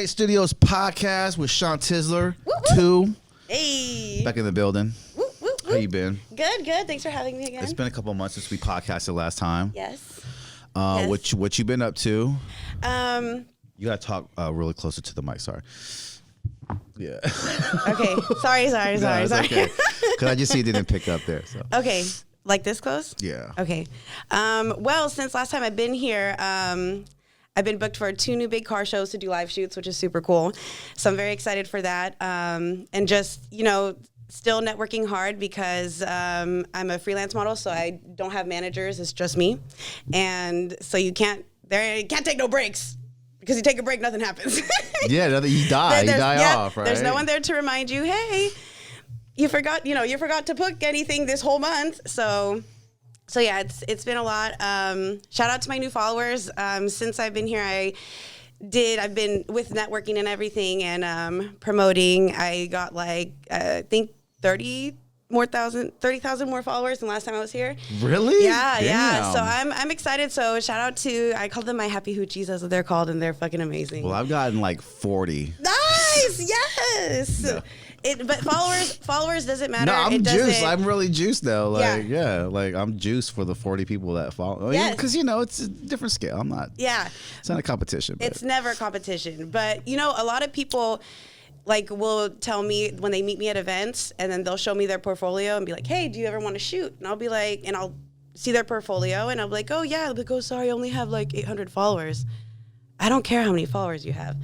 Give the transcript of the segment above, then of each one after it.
State Studios podcast with Chantizzler 2. Hey. Back in the building. Woo, woo, woo. How you been? Good, good. Thanks for having me again. It's been a couple of months since we podcasted last time. Yes. Yes. What you been up to? You gotta talk really closer to the mic. Sorry. Yeah. Okay. Sorry. Okay. Because I just see it didn't pick up there. So. Okay. Like this close? Yeah. Okay. Well, since last time I've been here, I've been booked for 2 new big car shows to do live shoots, which is super cool. So I'm very excited for that. And just, still networking hard because I'm a freelance model, so I don't have managers. It's just me. And so you can't take no breaks. Because you take a break, nothing happens. Yeah, you die off, right? There's no one there to remind you, hey, you forgot to book anything this whole month. So yeah, it's been a lot. Shout out to my new followers. Since I've been here, I've been with networking and everything and promoting. I got I think 30,000 more followers than last time I was here. Really? Yeah, Damn. yeah. So I'm excited. So shout out to, I call them my happy hoochies, that's what they're called, and they're fucking amazing. Well, I've gotten 40. Nice, yes. No. But followers doesn't matter. No, I'm juiced. I'm really juiced though. I'm juiced for the 40 people that follow. Yes. Because it's a different scale. I'm not. Yeah. It's not a competition. It's never a competition. But a lot of people will tell me when they meet me at events, and then they'll show me their portfolio and be like, hey, do you ever want to shoot? And I'll be like, and I'll see their portfolio and I'll be like, oh yeah. I'll be like, oh, sorry, I only have 800 followers. I don't care how many followers you have.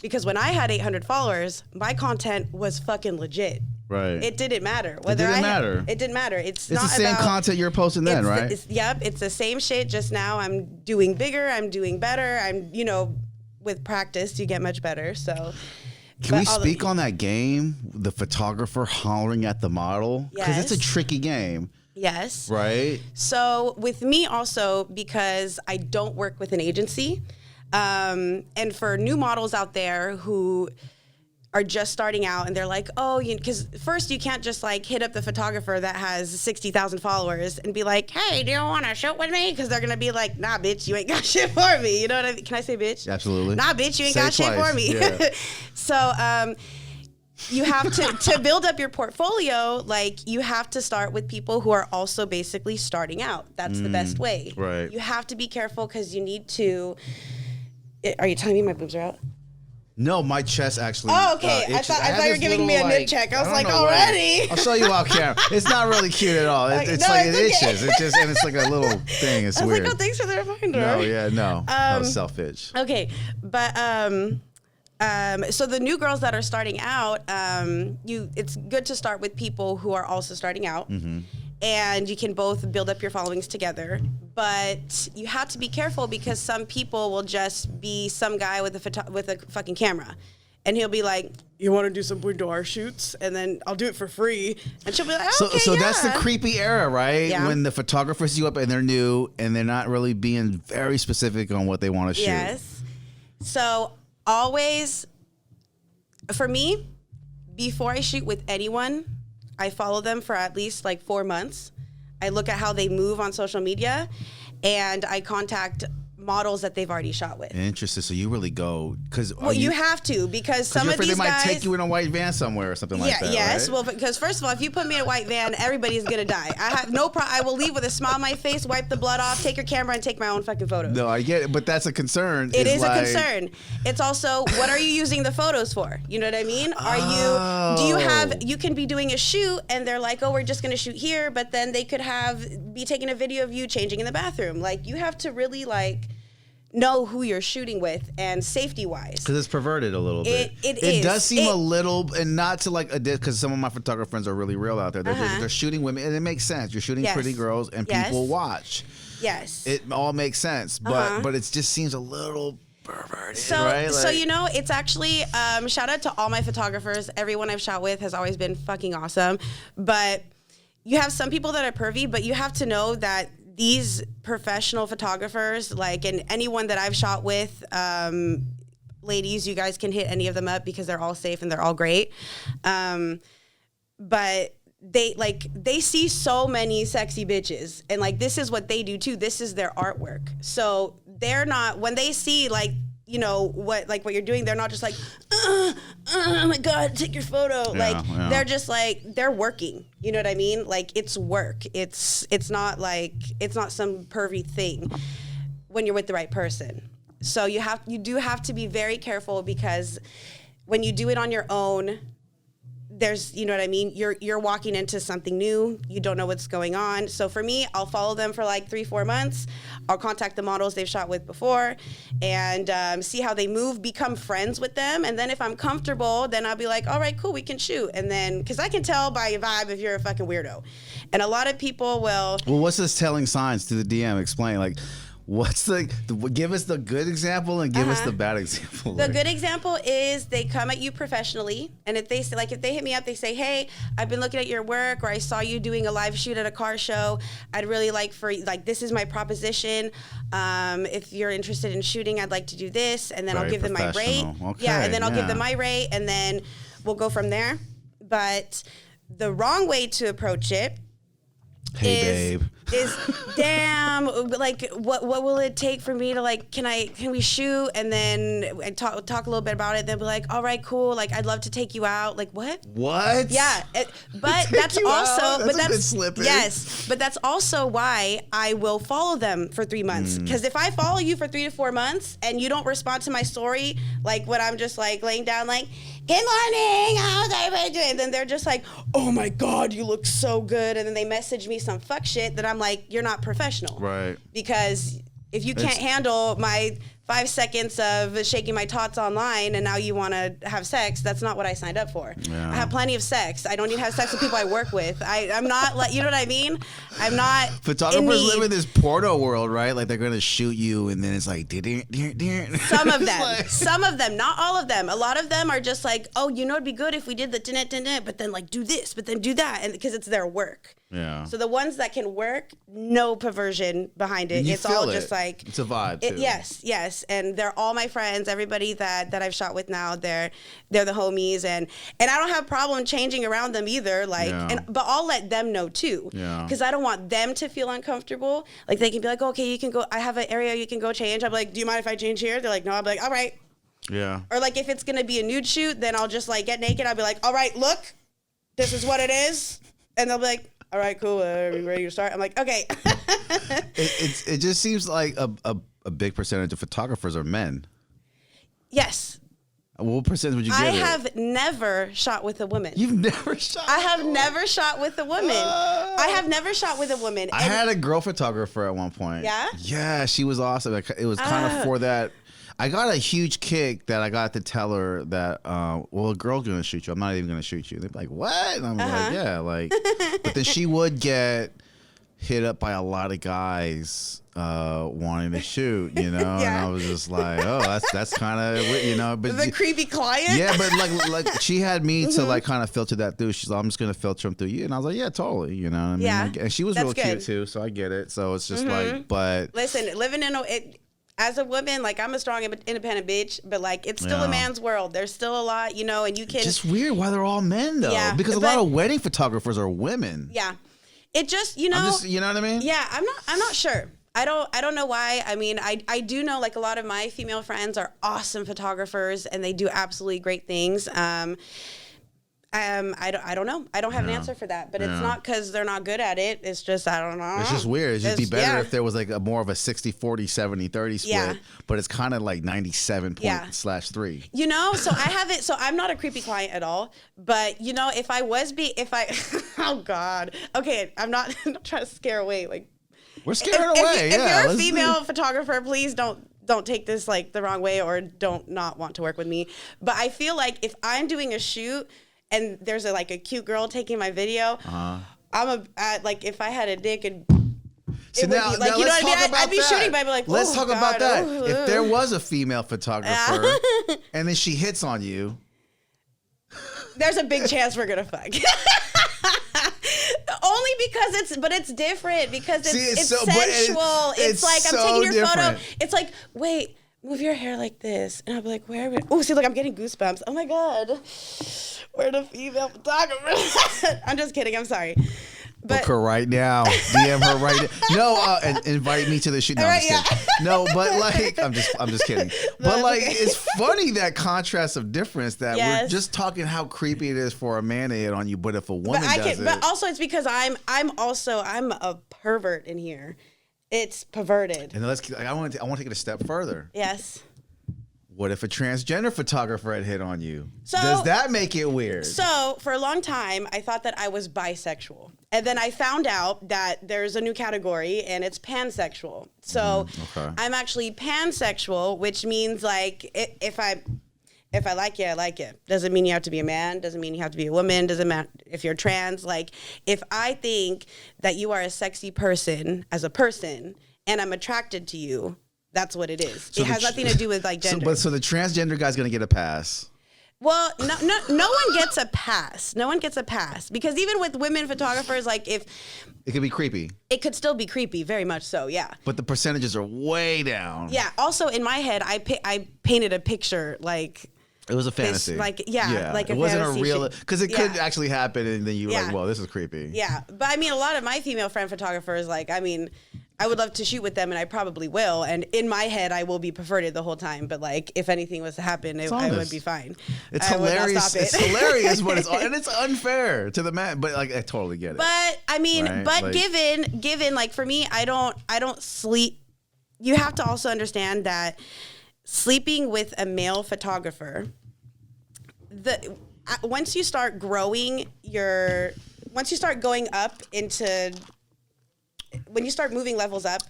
Because when I had 800 followers, my content was fucking legit. Right. It didn't matter. It didn't matter. It's not the same content you're posting then, right? It's the same shit. Just now I'm doing bigger. I'm doing better. I'm, with practice, you get much better. So. Can we speak on that game? The photographer hollering at the model? Because it's a tricky game. Yes. Right? So with me also, because I don't work with an agency, and for new models out there who are just starting out and they're like, oh, because first you can't just hit up the photographer that has 60,000 followers and be like, hey, do you want to shoot with me? Because they're going to be like, nah, bitch, you ain't got shit for me. You know what I mean? Can I say bitch? Absolutely. Nah, bitch, you ain't got twice. Shit for me. Yeah. So you have to build up your portfolio, you have to start with people who are also basically starting out. That's the best way. Right. You have to be careful because you need to. Are you telling me my boobs are out? No, my chest actually. Oh, okay. I thought you were giving me a nip check. I was like, already? I'll show you off camera. It's not really cute at all. It itches. It's just, and it's like a little thing. It's weird. I was like, oh, thanks for the reminder. No. That was selfish. Okay, but so the new girls that are starting out, it's good to start with people who are also starting out. Mm-hmm. And you can both build up your followings together. But you have to be careful because some people will just be some guy with a fucking camera. And he'll be like, you want to do some boudoir shoots? And then I'll do it for free. And she'll be like, okay, So that's the creepy era, right? Yeah. When the photographer sees you up and they're new and they're not really being very specific on what they want to shoot. Yes. So always, for me, before I shoot with anyone, I follow them for at least 4 months. I look at how they move on social media, and I contact models that they've already shot with. Interesting. So you really go because you have to because some of these they might guys take you in a white van somewhere or something like that. Yes. Right? Well, because first of all, if you put me in a white van, everybody's gonna die. I have no problem. I will leave with a smile on my face, wipe the blood off, take your camera, and take my own fucking photos. No, I get it, but that's a concern. It is a concern. It's also, what are you using the photos for? You know what I mean? You can be doing a shoot and they're like, oh, we're just gonna shoot here, but then they could be taking a video of you changing in the bathroom. You have to really know who you're shooting with and safety wise because it's perverted a little bit. It does seem a little, and not to because some of my photographer friends are really real out there. They're shooting women, and it makes sense. You're shooting pretty girls, and people watch. Yes, it all makes sense, but it just seems a little perverted. So it's actually shout out to all my photographers. Everyone I've shot with has always been fucking awesome, but you have some people that are pervy, but you have to know that these professional photographers, and anyone that I've shot with, ladies, you guys can hit any of them up because they're all safe and they're all great. But they see so many sexy bitches, and this is what they do too. This is their artwork. So they're not, when they see you know, what you're doing. They're not just like, oh my God, take your photo. They're just like, they're working. You know what I mean? Like, it's work. It's not some pervy thing when you're with the right person. So you do have to be very careful, because when you do it on your own, there's, you know what I mean? You're walking into something new. You don't know what's going on. So for me, I'll follow them for like 3-4 months. I'll contact the models they've shot with before and see how they move, become friends with them. And then if I'm comfortable, then I'll be like, all right, cool, we can shoot. And then, because I can tell by your vibe if you're a fucking weirdo. And a lot of people will. Well, what's this telling signs to the DM? Explain, like, what's give us the good example and give us the bad example. The good example is they come at you professionally, and if they hit me up, they say, hey, I've been looking at your work, or I saw you doing a live shoot at a car show. I'd really like this is my proposition. If you're interested in shooting, I'd like to do this, and then I'll give them my rate. Okay, and then I'll give them my rate, and then we'll go from there. But the wrong way to approach it is damn, like what will it take for me to like, can we shoot? And then I talk a little bit about it, then be like, all right, cool, like I'd love to take you out. Like what? Yeah, but that's also but that's yes, but that's also why I will follow them for 3 months, because if I follow you for 3 to 4 months and you don't respond to my story, like when I'm just like laying down like, good morning, how's everybody doing? And then they're just like, oh my God, you look so good. And then they message me some fuck shit that I'm like, you're not professional. Right. Because if you can't handle my 5 seconds of shaking my tots online and now you want to have sex, that's not what I signed up for. Yeah. I have plenty of sex. I don't need to have sex with people I work with. I'm not like, you know what I mean? I'm not. Photographers live in this porno world, right? Like they're going to shoot you and then it's like, some of them, some of them, not all of them. A lot of them are just like, oh, you know, it'd be good if we did the but then like do this, but then do that. And because it's their work. Yeah. So the ones that can work, no perversion behind it. It's all just like, it's a vibe too. Yes. And they're all my friends. Everybody that I've shot with now, they're the homies, and I don't have a problem changing around them either. Like, but I'll let them know too. Yeah. Because I don't want them to feel uncomfortable. Like they can be like, okay, you can go. I have an area you can go change. I'm like, do you mind if I change here? They're like, no. I'm like, all right. Yeah. Or like if it's gonna be a nude shoot, then I'll just like get naked. I'll be like, all right, look, this is what it is, and they'll be like, all right, cool. Are we ready to start? I'm like, okay. It just seems like a big percentage of photographers are men. Yes. What percentage would you give I have never shot with a woman. You've never shot? I have never shot with a woman. I have never shot with a woman. I had a girl photographer at one point. Yeah? Yeah, she was awesome. It was kind of for that. I got a huge kick that I got to tell her that, well, a girl's going to shoot you. I'm not even going to shoot you. They're like, what? And I'm like, yeah. Like, but then she would get hit up by a lot of guys wanting to shoot, you know? Yeah. And I was just like, oh, that's kind of, you know. But the creepy client? Yeah, but like she had me to like kind of filter that through. She's like, I'm just going to filter them through you. And I was like, yeah, totally, you know what I mean? Yeah. And she was real cute too, so I get it. So it's just like, but. Listen, living in as a woman, like I'm a strong, independent bitch, but like it's still a man's world. There's still a lot, you know, and you can. Just weird why they're all men though, because a lot of wedding photographers are women. Yeah, it just you know. You know what I mean? Yeah, I'm not sure. I don't know why. I mean, I do know like a lot of my female friends are awesome photographers and they do absolutely great things. I don't know. I don't have an answer for that, but it's not because they're not good at it. It's just, I don't know. It's just weird. It'd just be better if there was like more of a 60-40, 70-30 split, but it's kind of like 97./3. You know, so I have it. So I'm not a creepy client at all, but you know, if I oh God. Okay. I'm not trying to scare away. Like we're scaring away. If you're a female photographer, please don't take this like the wrong way or don't not want to work with me. But I feel like if I'm doing a shoot and there's a cute girl taking my video, like if I had a dick and so now, you know what I mean? I'd be shooting, but I'd be like, let's talk about that. If there was a female photographer and then she hits on you, there's a big chance we're gonna fuck. Only because it's different because it's sensual. It's like so I'm taking your photo. It's like, wait, move your hair like this, and I'll be like, where are we? Oh, see, look, I'm getting goosebumps. Oh my God, we're the female photographer. I'm just kidding. I'm sorry. Book her right now. DM her right now. No, and invite me to the shoot. No, I'm just kidding. No, but like, I'm just kidding. But like, it's funny that contrast of difference that we're just talking how creepy it is for a man to hit on you, but if a woman does it. But also, it's because I'm a pervert in here. It's perverted. And I want to take it a step further. Yes. What if a transgender photographer had hit on you? So, does that make it weird? So for a long time, I thought that I was bisexual. And then I found out that there's a new category and it's pansexual. So I'm actually pansexual, which means like if I like you, I like you. Doesn't mean you have to be a man. Doesn't mean you have to be a woman. Doesn't matter if you're trans. Like if I think that you are a sexy person as a person and I'm attracted to you, that's what it is. So it has nothing to do with like gender. So the transgender guy's gonna get a pass. Well, no one gets a pass. No one gets a pass because even with women photographers, like if it could be creepy, it could still be creepy, very much so. Yeah. But the percentages are way down. Yeah. Also, in my head, I painted a picture like. It was a fantasy. Like it wasn't a real, because it could actually happen, and then you were like, well, this is creepy. Yeah, but I mean, a lot of my female friend photographers, like, I mean, I would love to shoot with them, and I probably will. And in my head, I will be perverted the whole time. But like, if anything was to happen, I would be fine. It's hilarious. It's hilarious, but and it's unfair to the man. But like, I totally get it. But I mean, right? But like, given like for me, I don't sleep. You have to also understand that sleeping with a male photographer, once you start going up into, when you start moving levels up,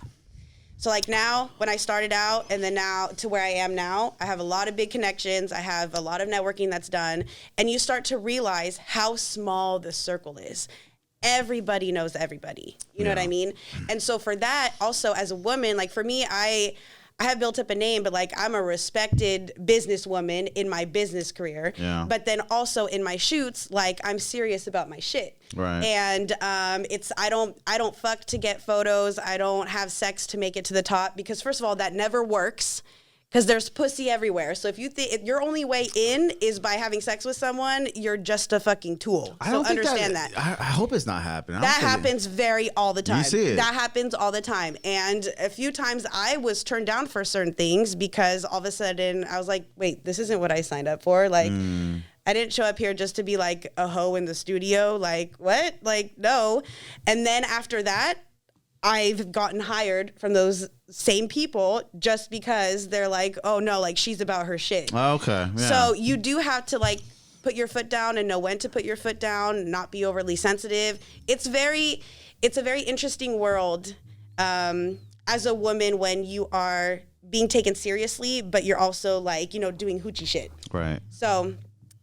so like now when I started out and then now to where I am now, I have a lot of big connections. I have a lot of networking that's done, and you start to realize how small the circle is. Everybody knows everybody. You know what I mean? And so for that, also as a woman, like for me, I have built up a name, but like I'm a respected businesswoman in my business career. Yeah. But then also in my shoots, like I'm serious about my shit. Right. And I don't fuck to get photos. I don't have sex to make it to the top because first of all, that never works. Because there's pussy everywhere. So if your only way in is by having sex with someone, you're just a fucking tool. I don't understand that. I hope it's not happening. That happens all the time. You see it. That happens all the time. And a few times I was turned down for certain things because all of a sudden I was like, wait, this isn't what I signed up for. Like, I didn't show up here just to be like a hoe in the studio. Like, what? Like, no. And then after that, I've gotten hired from those same people just because they're like, oh no, like she's about her shit. Okay. Yeah. So you do have to like put your foot down and know when to put your foot down, not be overly sensitive. It's a very interesting world as a woman when you are being taken seriously, but you're also like, doing hoochie shit. Right. So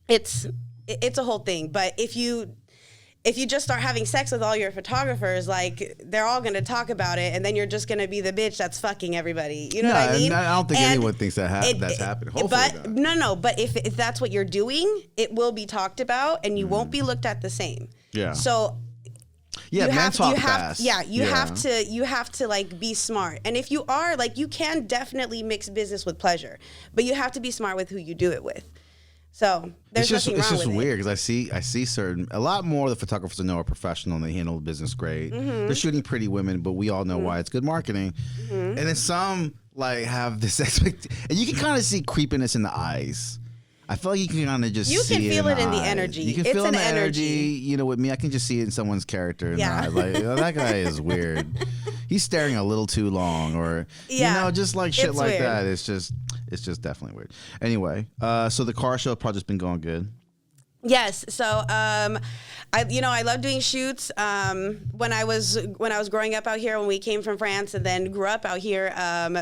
it's a whole thing. But if you just start having sex with all your photographers, like they're all going to talk about it, and then you're just going to be the bitch that's fucking everybody. You know what I mean? I don't think anyone thinks that's happening. Hopefully not. But if that's what you're doing, it will be talked about, and you won't be looked at the same. Yeah. So. Yeah, men talk fast. Yeah, you have to like be smart, and if you are like, you can definitely mix business with pleasure, but you have to be smart with who you do it with. So there's nothing wrong with it. It's just weird because I see a lot more of the photographers I know are professional and they handle the business great. Mm-hmm. They're shooting pretty women, but we all know why. It's good marketing. Mm-hmm. And then some like have this expectation, and you can kind of see creepiness in the eyes. I feel like you can kind of just see it. You can feel it in the energy. You can feel it in the energy. With me, I can just see it in someone's character. Yeah. Like, that guy is weird. He's staring a little too long, or just like shit like weird. That. It's just definitely weird. Anyway, so the car show project's been going good. Yes. So, I love doing shoots. When I was growing up out here, when we came from France and then grew up out here,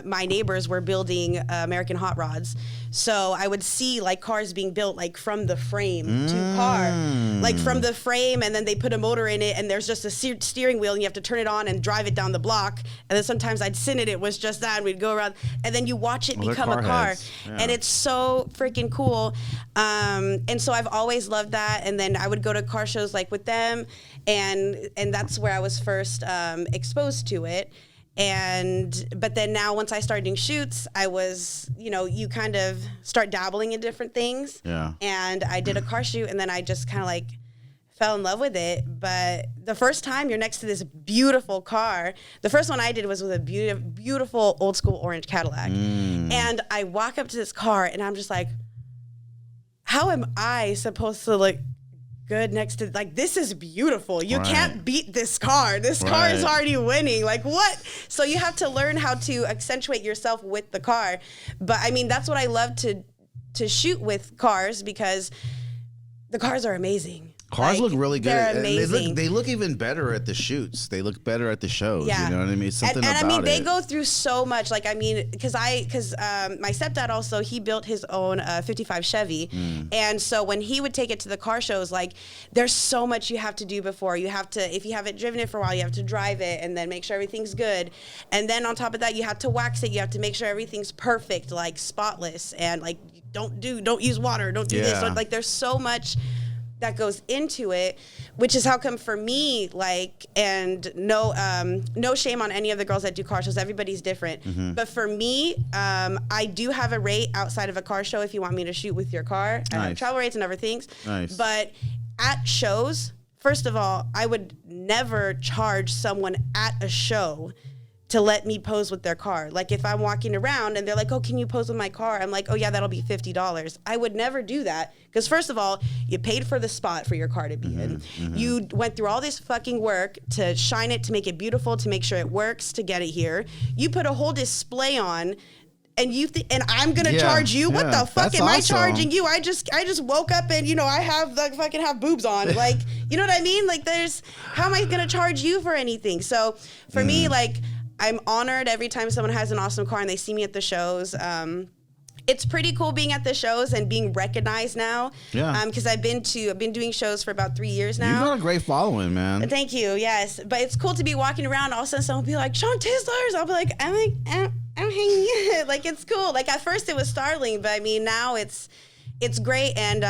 my neighbors were building American hot rods. So I would see like cars being built like from the frame to car, like from the frame, and then they put a motor in it, and there's just a steering wheel, and you have to turn it on and drive it down the block. And then sometimes I'd sit in it was just that, and we'd go around, and then you watch it become a car, and it's so freaking cool. And so I've always loved that. And then I would go to car shows like with them, and that's where I was first exposed to it. But then now once I started doing shoots, I was, you kind of start dabbling in different things. Yeah. And I did a car shoot, and then I just kind of like fell in love with it. But the first time you're next to this beautiful car, the first one I did was with a beautiful old school orange Cadillac. And I walk up to this car and I'm just like, how am I supposed to look good next to, like, this is beautiful. You can't beat this car. This car is already winning. Like, what? So you have to learn how to accentuate yourself with the car. But I mean, that's what I love to shoot with cars, because the cars are amazing. Cars look really good. They're amazing. They look even better at the shoots. They look better at the shows. You know what I mean? Something about it. And I mean, they go through so much. Like, I mean, because my stepdad also, he built his own 55 Chevy. And so when he would take it to the car shows, like, there's so much you have to do before. You have to, if you haven't driven it for a while, you have to drive it and then make sure everything's good. And then on top of that, you have to wax it. You have to make sure everything's perfect, like spotless. And like, don't use water. Don't do this. So, like, there's so much that goes into it, which is how come for me, like, and no shame on any of the girls that do car shows, everybody's different. But for me, I do have a rate outside of a car show if you want me to shoot with your car. I have travel rates and other things. But at shows, first of all, I would never charge someone at a show to let me pose with their car. Like, if I'm walking around and they're like, oh, can you pose with my car? I'm like, oh yeah, that'll be $50. I would never do that. Because first of all, you paid for the spot for your car to be in. You went through all this fucking work to shine it, to make it beautiful, to make sure it works, to get it here. You put a whole display on, and and I'm gonna charge you? What the fuck am I charging you? I just woke up and, you know, I have boobs on. Like, you know what I mean? Like, how am I gonna charge you for anything? So for me, like, I'm honored every time someone has an awesome car and they see me at the shows. It's pretty cool being at the shows and being recognized now. Yeah. Because I've been doing shows for about 3 years now. You've got a great following, man. Thank you. Yes, but it's cool to be walking around. All of a sudden, someone will be like, "Chantizzlers." I'll be like, I'm hanging. Like, it's cool. Like, at first it was startling, but I mean, now it's great. And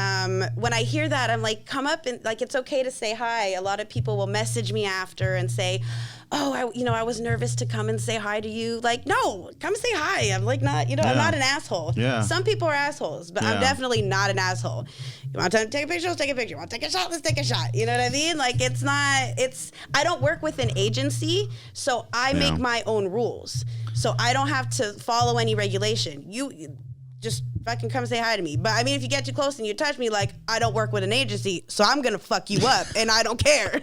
when I hear that, I'm like, come up and, like, it's okay to say hi. A lot of people will message me after and say, oh, I was nervous to come and say hi to you. Like, no, come say hi. I'm like, I'm not an asshole. Yeah. Some people are assholes, but I'm definitely not an asshole. You want to take a picture? Let's take a picture. You want to take a shot? Let's take a shot. You know what I mean? Like, I don't work with an agency, so I make my own rules. So I don't have to follow any regulation. You just fucking come say hi to me. But I mean, if you get too close and you touch me, like, I don't work with an agency, so I'm gonna fuck you up, and I don't care.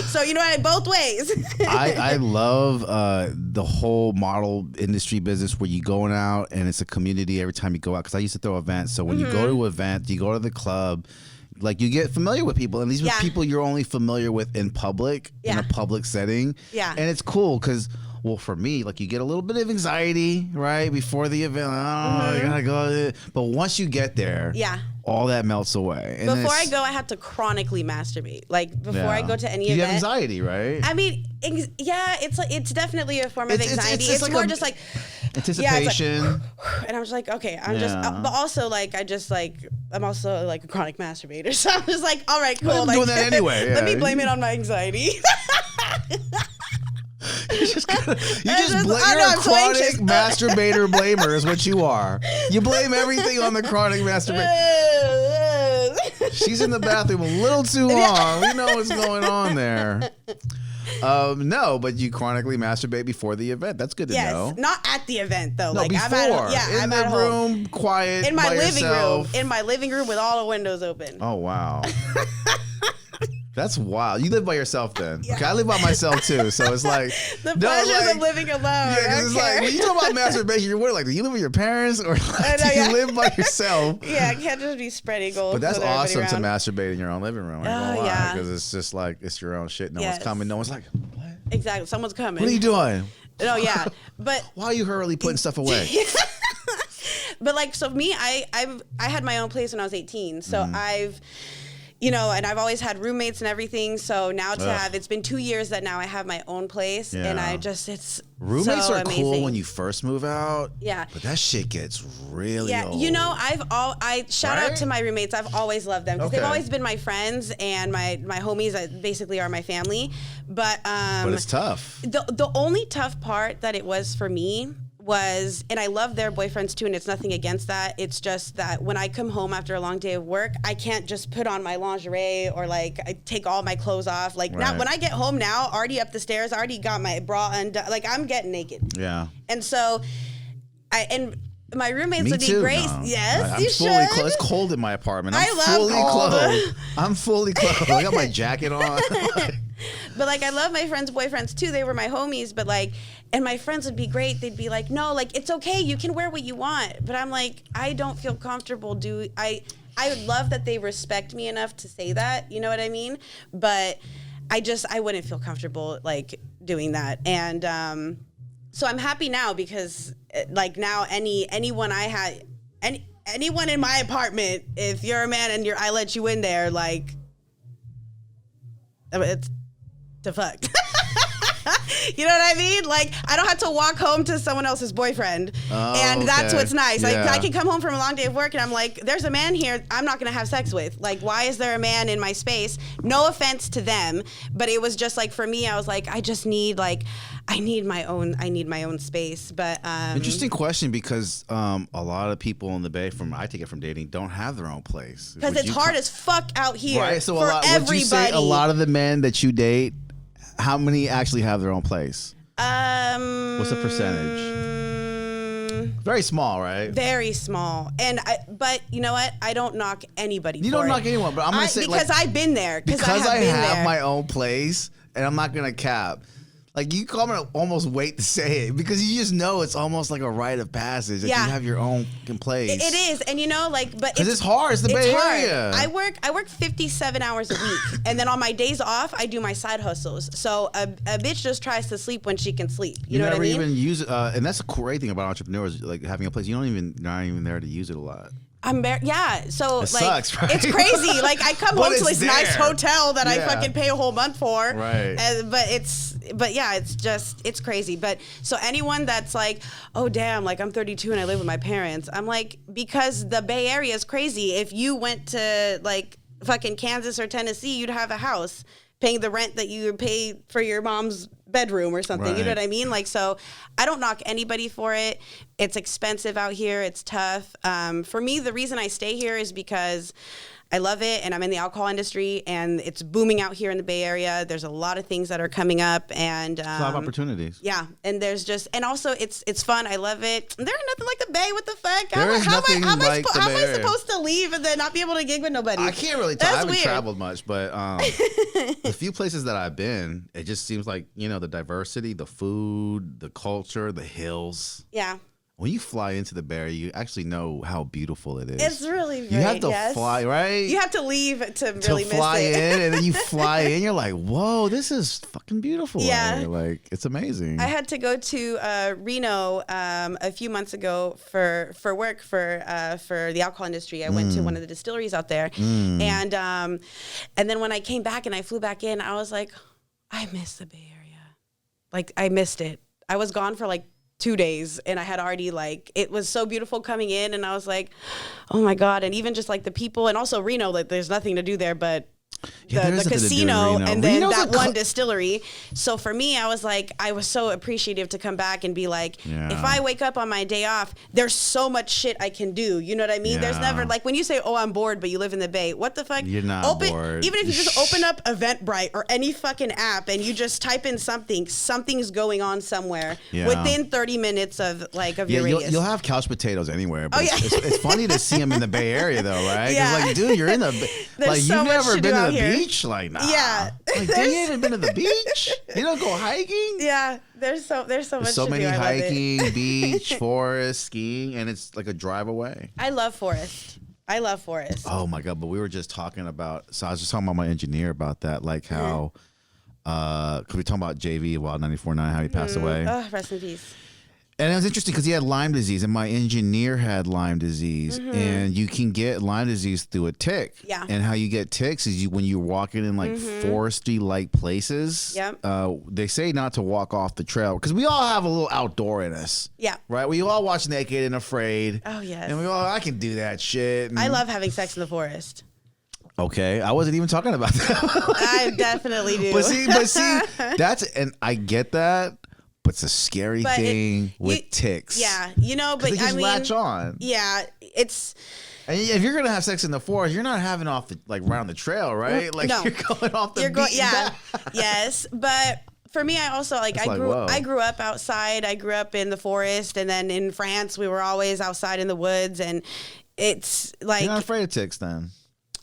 So, you know what? Both ways. I love the whole model industry business where you going out and it's a community every time you go out. Because I used to throw events, so when you go to an event, you go to the club, like, you get familiar with people, and these are people you're only familiar with in public, in a public setting. Yeah, and it's cool because, well, for me, like, you get a little bit of anxiety, right, before the event. I gotta go. But once you get there, all that melts away. And before I go, I have to chronically masturbate. Like, before I go to any event. You have anxiety, right? I mean, it's definitely a form of anxiety. It's like more just like anticipation. Like, and I'm just like, okay, but also, like, I'm also like a chronic masturbator. So I'm just like, all right, cool. I'm doing that anyway. Let me blame it on my anxiety. You're a chronic masturbator blamer is what you are. You blame everything on the chronic masturbator. She's in the bathroom a little too long. We know what's going on there. No, but you chronically masturbate before the event. That's good to know. Not at the event though. No, like, before. I'm in the room, quiet, in my living yourself. room. In my living room with all the windows open. Oh wow. That's wild. You live by yourself then. Yeah. Okay, I live by myself too. So it's like the pleasures of living alone. Yeah, because it's like when you talk about masturbation, you're wondering, like, do you live with your parents or like, do you live by yourself? Yeah, I can't just be spreading goals. But that's awesome to masturbate in your own living room. Because it's just like, it's your own shit. No one's coming. No one's like, what? Exactly. Someone's coming. What are you doing? No, yeah. But why are you hurriedly putting stuff away? But like, so me, I had my own place when I was 18. So and I've always had roommates and everything. So now it's been 2 years that now I have my own place, and it's roommates so are amazing. Cool when you first move out. Yeah, but that shit gets really old. I shout out to my roommates. I've always loved them because they've always been my friends and my homies that basically are my family. But it's tough. The only tough part that it was for me was, and I love their boyfriends too, and it's nothing against that. It's just that when I come home after a long day of work, I can't just put on my lingerie or like I take all my clothes off. Like now, when I get home now, already up the stairs, I already got my bra undone. Like I'm getting naked. Yeah. And so, my roommates would be great. No. Yes, I'm you fully should. It's cold in my apartment. I love cold. I'm fully clothed. I got my jacket on. But like I love my friends' boyfriends too. They were my homies, but like, and my friends would be great. They'd be like, no, like it's okay. You can wear what you want. But I'm like, I don't feel comfortable. I would love that they respect me enough to say that. You know what I mean? But I wouldn't feel comfortable like doing that. And so I'm happy now because like now anyone in my apartment, if you're a man and I let you in there, like it's the fuck. You know what I mean? Like I don't have to walk home to someone else's boyfriend. And that's what's nice. Like I can come home from a long day of work and I'm like, there's a man here I'm not gonna have sex with. Like why is there a man in my space? No offense to them, but it was just like for me, I was like, I need my own space. But interesting question because a lot of people in the Bay, I take it from dating, don't have their own place. Because it's hard as fuck out here. Right. So for everybody. Would you say a lot of the men that you date, how many actually have their own place? What's the percentage? Very small, right? Very small. But you know what? I don't knock anybody. You don't knock anyone, but I'm gonna say because I've been there. Because I have my own place, and I'm not gonna cap. Like you come and almost wait to say it because you just know it's almost like a rite of passage that you have your own place. It is, and you know, like, but because it's hard. It's the Bay Area. I work 57 hours a week, and then on my days off, I do my side hustles. So a bitch just tries to sleep when she can sleep. You know what I mean? You never even use it, and that's a great thing about entrepreneurs, like having a place. You're not even there to use it a lot. So it like sucks, right? it's crazy. Like I come home to this nice hotel that I fucking pay a whole month for. Right. It's crazy. But so anyone that's like, oh damn, like I'm 32 and I live with my parents. I'm like, because the Bay Area is crazy. If you went to like fucking Kansas or Tennessee, you'd have a house paying the rent that you pay for your mom's bedroom or something. Right. You know what I mean? Like, so I don't knock anybody for it. It's expensive out here. It's tough. For me, the reason I stay here is because I love it and I'm in the alcohol industry and it's booming out here in the Bay Area. There's a lot of things that are coming up and a lot of opportunities. Yeah. And and also it's fun. I love it. There ain't nothing like the Bay. What the fuck? How am I supposed to leave and then not be able to gig with nobody? I can't really tell. I haven't traveled much, but the few places that I've been, it just seems like, the diversity, the food, the culture, the hills. Yeah. When you fly into the Bay Area, you actually know how beautiful it is. It's really great. You have to fly, right? You have to leave to really miss it. To fly in, and then you fly in, you're like, whoa, this is fucking beautiful. Yeah. Like, it's amazing. I had to go to Reno a few months ago for work for the alcohol industry. I went to one of the distilleries out there. And then when I came back and I flew back in, I was like, I miss the Bay Area. Like, I missed it. I was gone for like 2 days and I had already it was so beautiful coming in and I was like, oh my God. And even just like the people and also Reno, like there's nothing to do there, but the casino and then Reno's that one distillery. So for me, I was so appreciative to come back and be like, if I wake up on my day off, there's so much shit I can do. You know what I mean? There's never like when you say, oh, I'm bored, but you live in the Bay. What the fuck? You're not bored. Even if you just open up Eventbrite or any fucking app and you just type in something's going on somewhere within 30 minutes of your radius. You'll have couch potatoes anywhere. But it's funny to see them in the Bay Area though, right? Yeah. Like, dude, you're in the like so you've never been to the here. beach? Like, nah. Yeah. Like, you ain't been to the beach? You don't go hiking? Yeah. There's so much so to many do. hiking, beach, forest, skiing, and it's like a drive away. I love forest. Oh my God. But we were just talking about, so I was just talking about my engineer about that, like how, cause we talking about JV, Wild 94.9, how he passed away. Oh, rest in peace. And it was interesting because he had Lyme disease and my engineer had Lyme disease and you can get Lyme disease through a tick. Yeah. And how you get ticks is when you're walking in like foresty like places. Yep. They say not to walk off the trail because we all have a little outdoor in us. Yeah. Right? We all watch Naked and Afraid. Oh, yes. And I can do that shit. And, I love having sex in the forest. Okay. I wasn't even talking about that. I definitely do. But see, and I get that. But it's a scary thing with ticks. Yeah, you know, but they just latch on. Yeah, it's. And if you're gonna have sex in the forest, you're not having off the around the trail, right? Like no. you're going off the beaten path. Yes, but for me, I also I grew up outside. I grew up in the forest, and then in France, we were always outside in the woods, and it's like you're not afraid of ticks, then.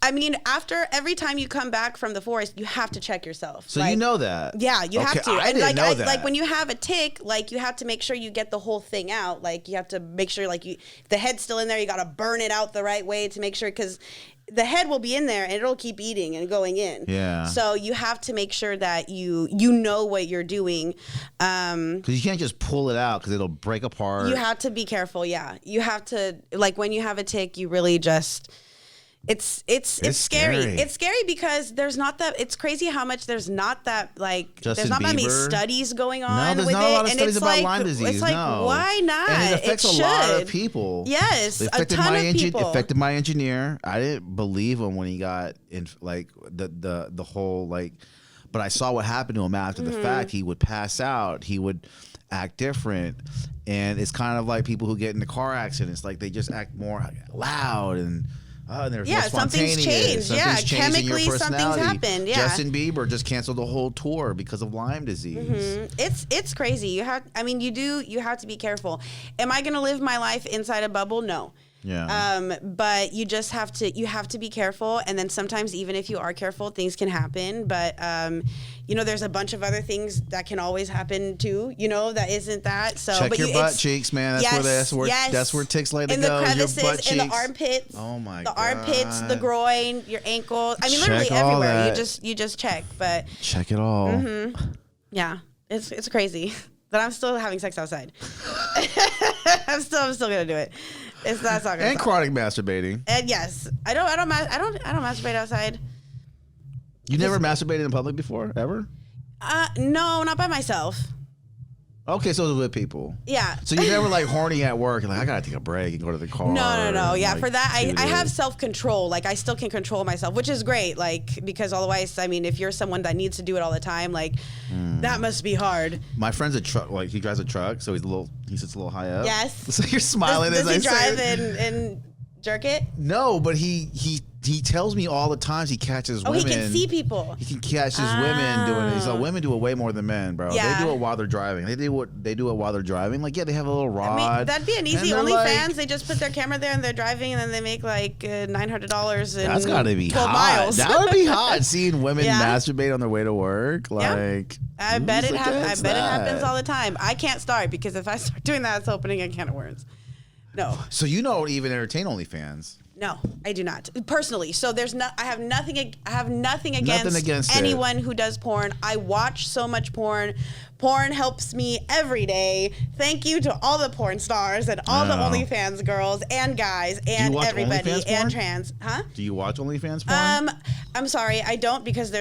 I mean, after every time you come back from the forest, you have to check yourself. So you know that. Yeah, you have to. I didn't know that. Like when you have a tick, like you have to make sure you get the whole thing out. Like you have to make sure like if the head's still in there, you got to burn it out the right way to make sure, because the head will be in there and it'll keep eating and going in. Yeah. So you have to make sure that you know what you're doing. Because you can't just pull it out because it'll break apart. You have to be careful. Yeah. You have to, like when you have a tick, you really just... It's scary. It's scary because there's not that. It's crazy how much there's not that there's not that many studies going on. No, there's with not a lot of and studies it's about Lyme disease. It's like why not? And it affects a lot of people. Yes, a ton of people. It affected my engineer. I didn't believe him when he got in the whole but I saw what happened to him after the fact. He would pass out. He would act different, and it's kind of like people who get into car accidents. Like they just act more loud and. Something's changed. Chemically, something's happened. Yeah, Justin Bieber just canceled the whole tour because of Lyme disease. It's crazy. You have to be careful. Am I going to live my life inside a bubble? No. Yeah. But you just have to be careful, and then sometimes even if you are careful, things can happen. But there's a bunch of other things that can always happen too. That isn't that. So check your butt cheeks, man. That's where ticks like to go. In the crevices, your butt in the cheeks. armpits. Oh my God. God. The armpits, the groin, your ankle. I mean, literally everywhere. You just check, but check it all. Yeah, it's crazy. But I'm still having sex outside. I'm still gonna do it. That's not gonna and stop. chronic masturbating. And yes, I don't masturbate outside. You never masturbated in public before, ever? No, not by myself. Okay, so it was with people. Yeah. So you never horny at work and I gotta take a break and go to the car. No. Yeah, for that I have self-control. Like I still can control myself, which is great. Because otherwise, I mean, if you're someone that needs to do it all the time, that must be hard. My friend's a truck. He drives a truck, so he sits a little high up. Yes. So you're smiling does as he I say. drive and jerk it? No, but he tells me all the times he catches women. Oh, he can see people. He can catch his women doing it. So women do it way more than men, bro. Yeah. They do it while they're driving. They do it while they're driving. They have a little rod. I mean, that'd be an easy OnlyFans. They just put their camera there and they're driving, and then they make $900 in that's gotta be 12 hot. miles. That would be hot. Seeing women masturbate on their way to work. I bet it happens all the time. I can't start because if I start doing that, it's opening a can of worms. No. So you don't even entertain OnlyFans. No, I do not personally. So I have nothing against anyone who does porn. I watch so much porn. Porn helps me every day. Thank you to all the porn stars and all the OnlyFans girls and guys and everybody and trans. Huh? Do you watch OnlyFans porn? I'm sorry, I don't because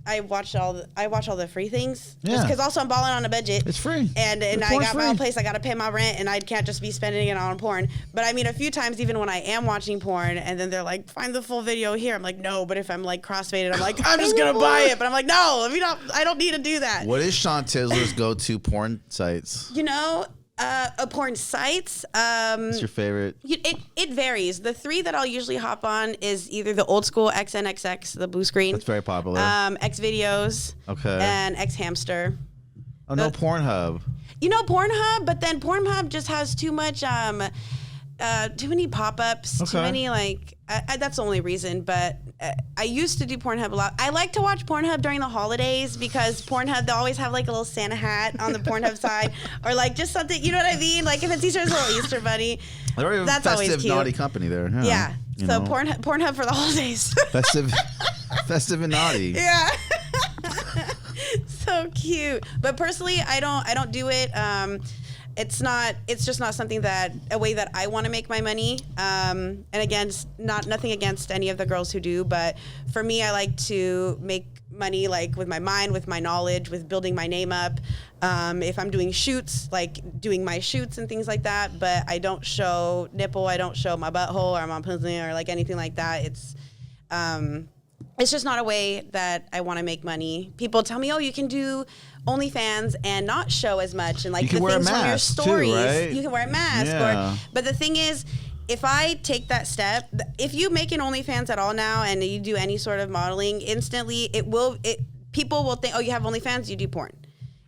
I watch all the free things. Yeah. Just because also I'm balling on a budget. It's free. And I got my own place. I got to pay my rent, and I can't just be spending it on porn. But I mean, a few times even when I am watching porn, and then they're like, "Find the full video here." I'm like, "No." But if I'm crossfaded, I'm like, "I'm just gonna buy it." But I'm like, "No, I don't need to do that." What is Chantizzlers' go-to porn sites? Porn sites. What's your favorite? It varies. The three that I'll usually hop on is either the old school XNXX, the blue screen. That's very popular. X videos. Okay. And X hamster. Oh, no Pornhub. Pornhub, but then Pornhub just has too much, too many pop-ups, too many that's the only reason. But I used to do Pornhub a lot. I like to watch Pornhub during the holidays because Pornhub, they always have a little Santa hat on the Pornhub side, or just something. You know what I mean? If it's Easter, it's a little Easter bunny. They're that's always cute. Naughty company there. Yeah. So Pornhub for the holidays. Festive and naughty. Yeah. So cute. But personally, I don't do it. It's just not something a way that I want to make my money. And again, nothing against any of the girls who do, but for me, I like to make money with my mind, with my knowledge, with building my name up. If I'm doing shoots, doing my shoots and things like that, but I don't show nipple, I don't show my butthole or my pussy or anything like that. It's it's just not a way that I want to make money. People tell me, oh, you can do OnlyFans and not show as much, and like the things from your stories, too, right? you can wear a mask. But the thing is, if I take that step, if you make an OnlyFans at all now and you do any sort of modeling, instantly people will think, oh, you have OnlyFans, you do porn.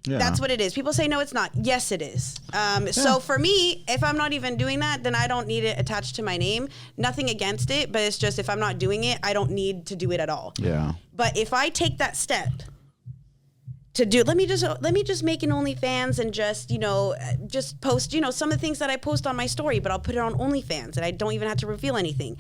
Yeah. That's what it is. People say, no, it's not. Yes, it is. So for me, if I'm not even doing that, then I don't need it attached to my name. Nothing against it, but it's just if I'm not doing it, I don't need to do it at all. Yeah. But if I take that step to do, let me just make an OnlyFans and just post, some of the things that I post on my story, but I'll put it on OnlyFans and I don't even have to reveal anything.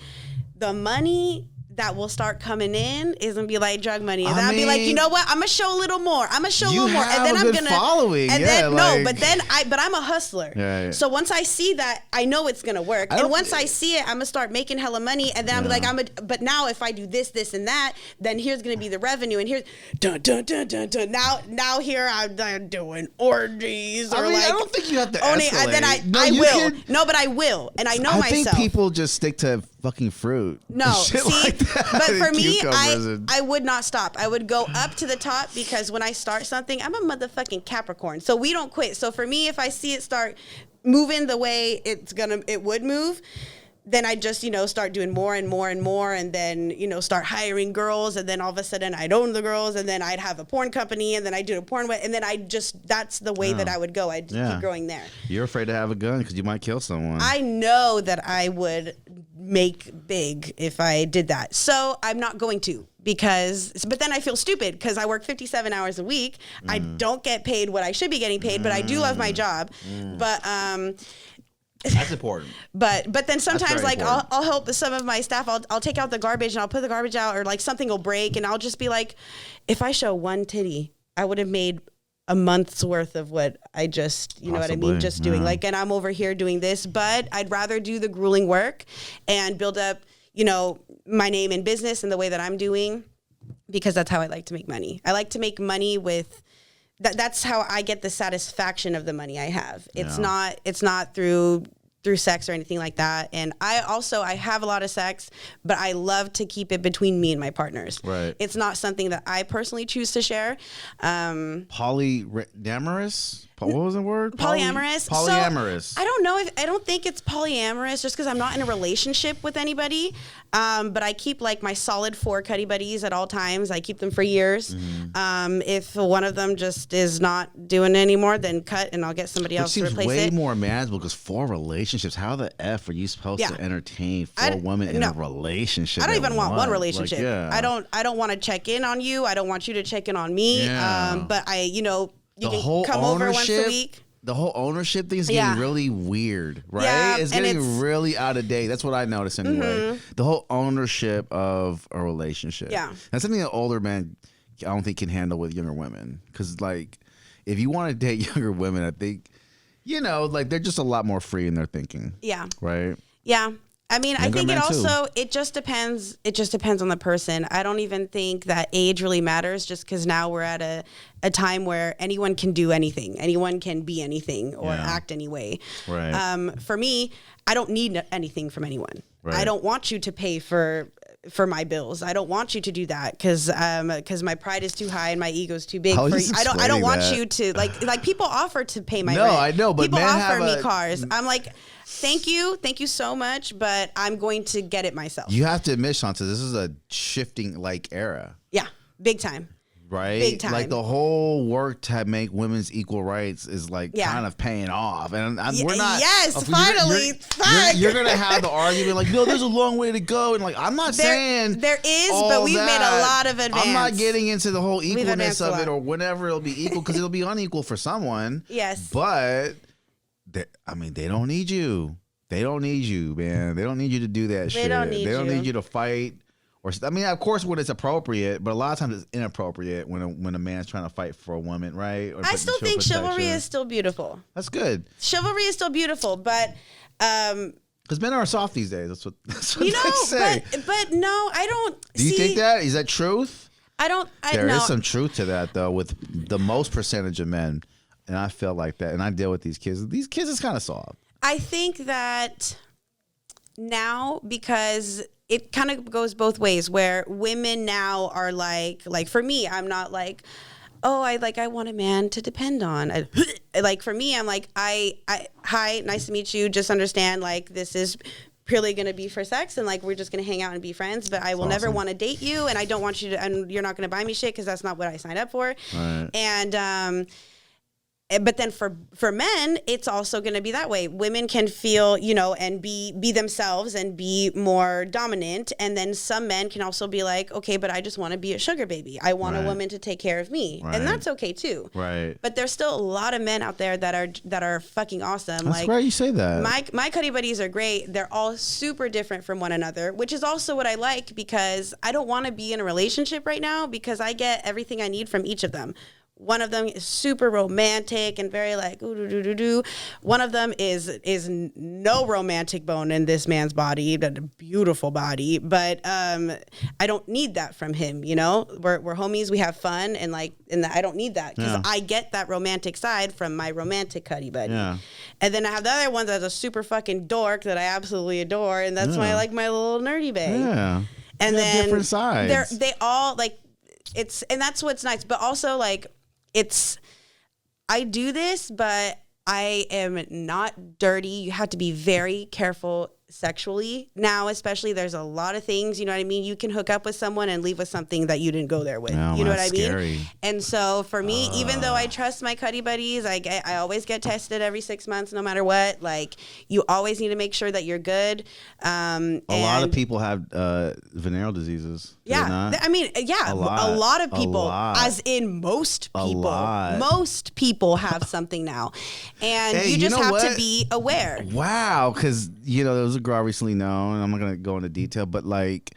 The money that will start coming in is gonna be like drug money, and then I'll be like, you know what? I'm gonna show a little more. And then I'm gonna following. And then but I'm a hustler. Yeah. So once I see that, I know it's gonna work. And once I see it, I'm gonna start making hella money. And then I'm like, but now if I do this, and that, then here's gonna be the revenue. And here's dun dun dun dun dun. Now here I'm doing orgies or I don't think you have to escalate. Then I will. No, but I will, and I know myself. I think people just stick to fucking fruit. No, see, like but for me, I would not stop. I would go up to the top because when I start something, I'm a motherfucking Capricorn. So we don't quit. So for me, if I see it start moving the way it would move, then I just, start doing more and more and more, and then, start hiring girls, and then all of a sudden I'd own the girls, and then I'd have a porn company, and then I'd do a porn, and then that's the way that I would go. I'd keep growing there. You're afraid to have a gun because you might kill someone. I know that I would make big if I did that. So I'm not going to, but then I feel stupid because I work 57 hours a week. I don't get paid what I should be getting paid, but I do love my job. But, that's important. But then sometimes like I'll help some of my staff. I'll take out the garbage and I'll put the garbage out, or like something will break, and I'll just be like, if I show one titty, I would have made a month's worth of what I just, know what I mean? Just doing and I'm over here doing this, but I'd rather do the grueling work and build up, my name in business and the way that I'm doing, because that's how I like to make money. I like to make money with that's how I get the satisfaction of the money I have. It's not through sex or anything like that. And I have a lot of sex, but I love to keep it between me and my partners. Right. It's not something that I personally choose to share. Polyamorous? What was the word? Polyamorous. Polyamorous. So, I don't think it's polyamorous just because I'm not in a relationship with anybody. But I keep like my solid 4 cuddy buddies at all times. I keep them for years. Mm-hmm. If one of them just is not doing it anymore, then cut and I'll get somebody else to replace it. It seems way more manageable because 4 relationships. How the F are you supposed to entertain 4 women in a relationship? I don't even want one relationship. I don't want to check in on you. I don't want you to check in on me. Yeah. But you can come over once a week. The whole ownership thing is getting really weird, right? Yeah, it's getting really out of date. That's what I noticed anyway. Mm-hmm. The whole ownership of a relationship. Yeah. That's something that older men, I don't think, can handle with younger women. Because, like, if you want to date younger women, I think, they're just a lot more free in their thinking. Yeah. Right? Yeah. I mean, I think it just depends. It just depends on the person. I don't even think that age really matters, just because now we're at a time where anyone can do anything. Anyone can be anything or act any way. Right. For me, I don't need anything from anyone. Right. I don't want you to pay for my bills. I don't want you to do that because my pride is too high and my ego is too big. I don't want you to like people offer to pay my rent. I know, but people offer me cars. I'm like, thank you so much, but I'm going to get it myself. You have to admit, Shanta, this is a shifting era. Yeah, big time. Right? Big time. Like the whole work to make women's equal rights is kind of paying off. And we're not. Yes, finally. You're going to have the argument like, no, there's a long way to go. And like, I'm not saying there is, but we've made a lot of advance. I'm not getting into the whole equalness of it or whenever it'll be equal, because it'll be unequal for someone. Yes. But they don't need you. They don't need you, man. They don't need you to do that shit. They don't need you to fight. Of course, when it's appropriate, but a lot of times it's inappropriate when a man's trying to fight for a woman, right? I still think chivalry is still beautiful. That's good. Chivalry is still beautiful, but because men are soft these days. That's what they say. But no, I don't. Do you think that? Is that truth? There is some truth to that, though, with the most percentage of men, and I feel like that, and I deal with these kids. These kids is kind of soft. I think that now, because it kind of goes both ways, where women now are like for me, I'm not like, oh, I want a man to depend on. Like for me, I'm like, hi, nice to meet you. Just understand, like, this is purely going to be for sex, and like we're just going to hang out and be friends, but I will never want to date you, and I don't want you to, and you're not going to buy me shit because that's not what I signed up for. Right. And but then for men, it's also going to be that way. Women can feel, you know, and be themselves and be more dominant. And then some men can also be like, okay, but I just want to be a sugar baby. I want a woman to take care of me. Right. And that's okay too. Right. But there's still a lot of men out there that are fucking awesome. That's great you say that. My cuddy buddies are great. They're all super different from one another, which is also what I like, because I don't want to be in a relationship right now because I get everything I need from each of them. One of them is super romantic and very like ooh doo doo doo doo. One of them is no romantic bone in this man's body, but a beautiful body. But I don't need that from him. You know, we're homies. We have fun, and I don't need that because I get that romantic side from my romantic cuddy buddy. Yeah. And then I have the other one that's a super fucking dork that I absolutely adore, and that's my little nerdy babe. Yeah. And then different sides. They all like it's, and that's what's nice. But also like. I do this, but I am not dirty. You have to be very careful sexually now, especially. There's a lot of things, you know what I mean? You can hook up with someone and leave with something that you didn't go there with. Oh, you know what I mean? Scary. And so for me, even though I trust my cuddy buddies, I always get tested every 6 months, no matter what. Like, you always need to make sure that you're good. A lot of people have venereal diseases. Yeah. I mean, yeah, a lot of people, as in most people. Most people have something now. And you just have to be aware. Wow. Because, you know, there was a girl I recently known, and I'm not going to go into detail, but like,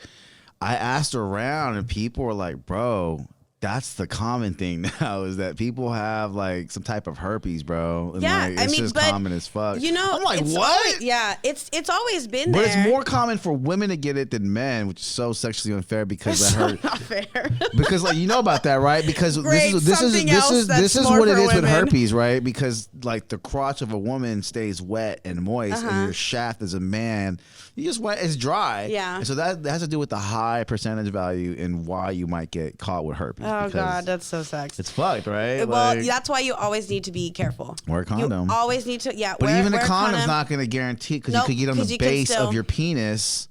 I asked around and people were like, bro, that's the common thing now, is that people have like some type of herpes, bro. And yeah, like, it's just common as fuck. You know, I'm like, what? It's always been there. But it's more common for women to get it than men, which is so sexually unfair because I heard. Not fair. Because like, you know about that, right? Because this is what it is with herpes, right? Because like the crotch of a woman stays wet and moist, and your shaft as a man, you just wet, it's dry. Yeah. And so that has to do with the high percentage value and why you might get caught with herpes. Oh God, that's so sucks. It's fucked, right? Well, that's why you always need to be careful. Wear a condom. You always need to, But even the condom's not going to guarantee, because you could get on the base of your penis.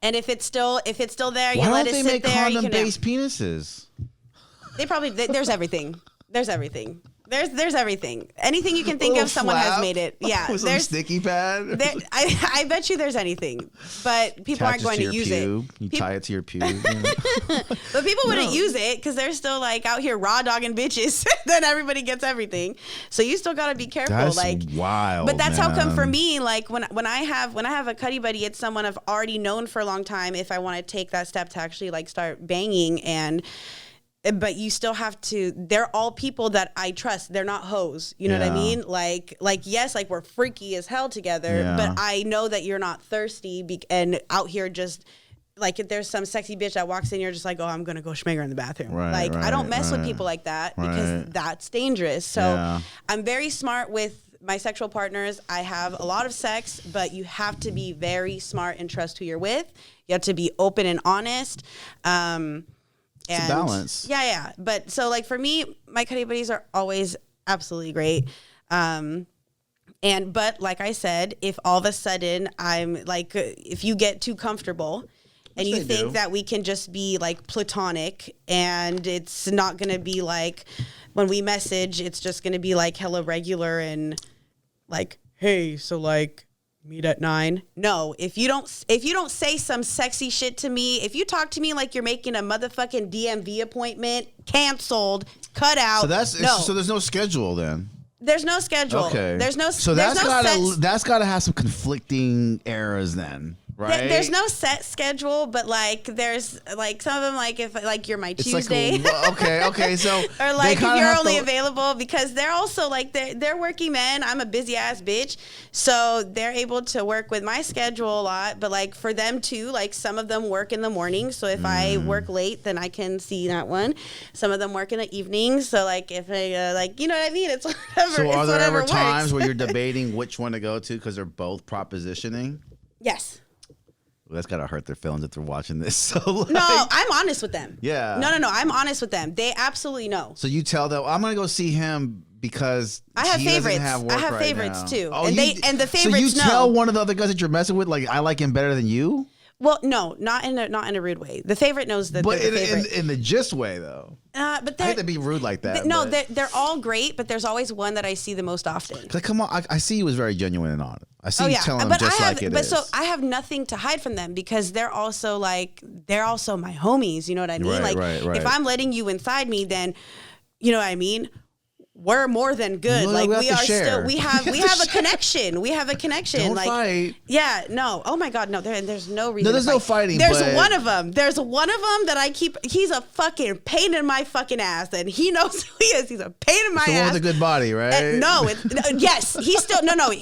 And if it's still there, you let it it sit there. Why don't they make condom-based penises? They probably, there's everything. There's everything. There's everything. Anything you can think of, someone has made it. Yeah. With some sticky pad. I bet you there's anything, but people aren't going to use it. You tie it to your pube. You know? But people wouldn't use it because they're still like out here raw dogging bitches. Then everybody gets everything. So you still got to be careful. That's like wild. But that's how come for me. Like when I have a cuddy buddy, it's someone I've already known for a long time. If I want to take that step to actually like start banging but you still have to, they're all people that I trust. They're not hoes. You know what I mean? Like, yes, like we're freaky as hell together, but I know that you're not thirsty and out here just, like if there's some sexy bitch that walks in, you're just like, oh, I'm going to go schmegger in the bathroom. Right, I don't mess with people like that because that's dangerous. So I'm very smart with my sexual partners. I have a lot of sex, but you have to be very smart and trust who you're with. You have to be open and honest. It's a balance. Yeah. But so like for me, my cuddy buddies are always absolutely great. But like I said, if all of a sudden I'm like, if you get too comfortable and you think that we can just be like platonic and it's not going to be like when we message, it's just going to be like hella regular and like, hey, so like, meet at 9. No, if you don't say some sexy shit to me, if you talk to me like you're making a motherfucking DMV appointment, canceled, cut out. So there's no schedule then. There's no schedule. Okay. So that's gotta have some conflicting eras then. Right. There's no set schedule, but like there's like some of them like if like you're my Tuesday. Okay. So or like if you're only available because they're also like they're working men. I'm a busy ass bitch, so they're able to work with my schedule a lot. But like for them too, like some of them work in the morning. So if I work late, then I can see that one. Some of them work in the evenings. So like if I like you know what I mean, it's whatever. So are there ever times where you're debating which one to go to because they're both propositioning? Yes. That's gotta hurt their feelings if they're watching this. So like, No, I'm honest with them. Yeah. No, I'm honest with them. They absolutely know. So you tell them, I'm gonna go see him because I have he favorites. doesn't have work I have right favorites now. too, Oh, and the favorites So you tell one of the other guys that you're messing with, like, I like him better than you. Well, no, not in a rude way. The favorite knows that. But they're the favorite. in the gist way though. But I hate to be rude like that. No, they're all great, but there's always one that I see the most often. Like, come on, I see you as very genuine and honest. I see you telling them just like it is. So I have nothing to hide from them because they're also my homies. You know what I mean? Right. If I'm letting you inside me, then you know what I mean. We're more than good. Well, like we have a connection. We have a connection. Don't like fight. Yeah, no. Oh my God, no. There's no reason. No, there's to no fight. fighting. There's but... one of them. There's one of them that I keep. He's a fucking pain in my fucking ass, and he knows who he is. He's a pain in my ass. The one with a good body, right? Yes. He still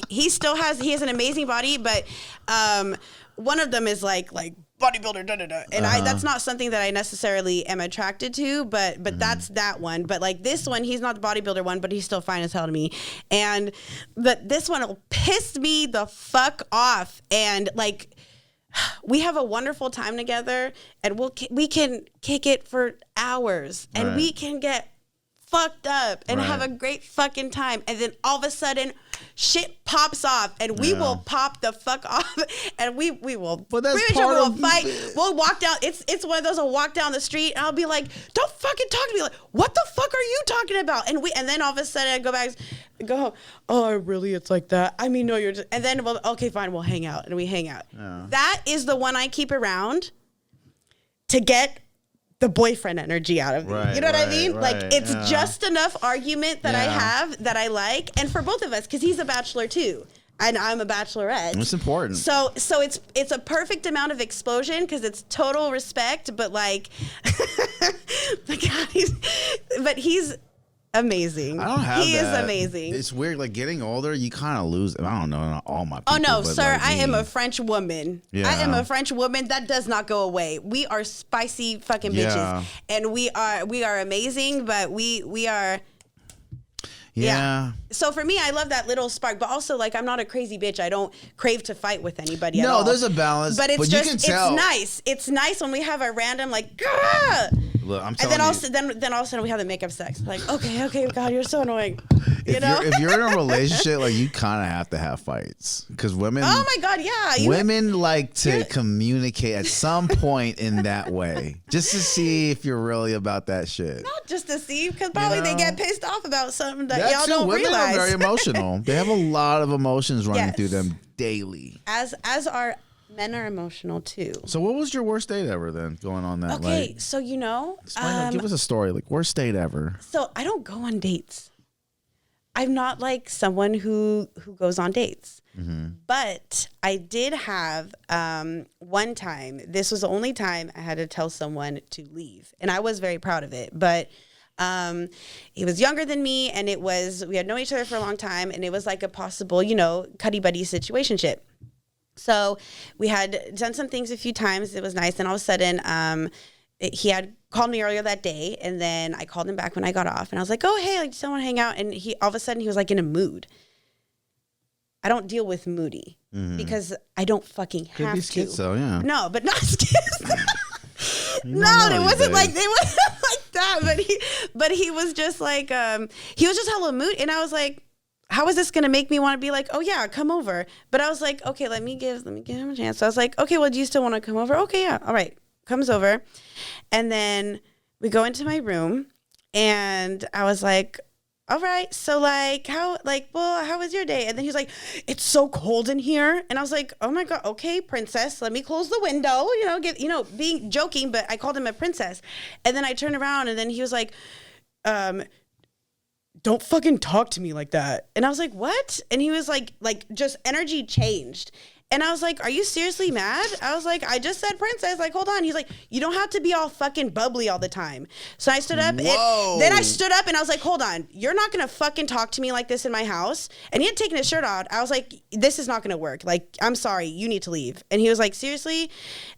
He still has. He has an amazing body, but one of them is like bodybuilder, and that's not something that I necessarily am attracted to, but that's that one. But like this one, he's not the bodybuilder one, but he's still fine as hell to me. And this one will piss me the fuck off. And like, we have a wonderful time together, and we can kick it for hours, and we can get fucked up and have a great fucking time. And then all of a sudden, shit pops off, and we will pop the fuck off, and we will. But that's part we'll of fight. We'll walk down. It's one of those. I'll walk down the street, and I'll be like, "Don't fucking talk to me." Like, what the fuck are you talking about? And then all of a sudden, I go back, go home. Oh, really? It's like that. I mean, no, you're just. And then, well, okay, fine, we'll hang out, and we hang out. That is the one I keep around to get the boyfriend energy out of me. You know what I mean? Like, it's just enough argument that I have that I like. And for both of us, because he's a bachelor too. And I'm a bachelorette. It's important. So it's a perfect amount of explosion because it's total respect, but like, but he's amazing. I don't have He that. is amazing. It's weird. Like getting older, you kind of lose. I don't know, not all my people. Oh no, but sir! like I am a French woman. Yeah. I am a French woman. That does not go away. We are spicy fucking bitches, and we are amazing. But we are. Yeah. So for me, I love that little spark, but also like I'm not a crazy bitch. I don't crave to fight with anybody at all. No, there's a balance. But it's you can tell. it's nice. It's nice when we have a random like, Gah! Look, I'm and telling then you. also then all of a sudden we have the makeup sex. Like, okay, God, you're so annoying. If you're in a relationship, like you kind of have to have fights because women. Oh my God, yeah. Women like to communicate at some point in that way, just to see if you're really about that shit. Not just to see, because probably they get pissed off about something that y'all too. don't Women realize. are very emotional. They have a lot of emotions running through them daily. As our men are emotional too. So what was your worst date ever then? Going on that. Okay, like, so give us a story. Like worst date ever. So I don't go on dates. I'm not like someone who goes on dates. But I did have one time. This was the only time I had to tell someone to leave, and I was very proud of it. But he was younger than me, and we had known each other for a long time, and it was like a possible, cuddy buddy situationship. So we had done some things a few times. It was nice, and all of a sudden, he had called me earlier that day, and then I called him back when I got off, and I was like, "Oh, hey, like, just want to hang out." And he all of a sudden he was like in a mood. I don't deal with moody because I don't fucking have Could be to. schizo, yeah. No, but not schizo. No, it wasn't like they wasn't like that. But he was just like he was just hella mood, and I was like, how is this gonna make me want to be like, oh yeah, come over? But I was like, okay, let me give him a chance. So I was like, okay, well, do you still want to come over? Okay, yeah, all right, comes over, and then we go into my room, and I was like, all right, so like how was your day? And then he's like, it's so cold in here. And I was like, oh my God, okay, princess, let me close the window, being joking, but I called him a princess. And then I turned around, and then he was like, don't fucking talk to me like that. And I was like, what? And he was like just energy changed. And I was like, are you seriously mad? I was like, I just said princess. Like, hold on. He's like, you don't have to be all fucking bubbly all the time. So I stood up. Then I stood up, and I was like, hold on. You're not going to fucking talk to me like this in my house. And he had taken his shirt out. I was like, this is not going to work. Like, I'm sorry. You need to leave. And he was like, seriously?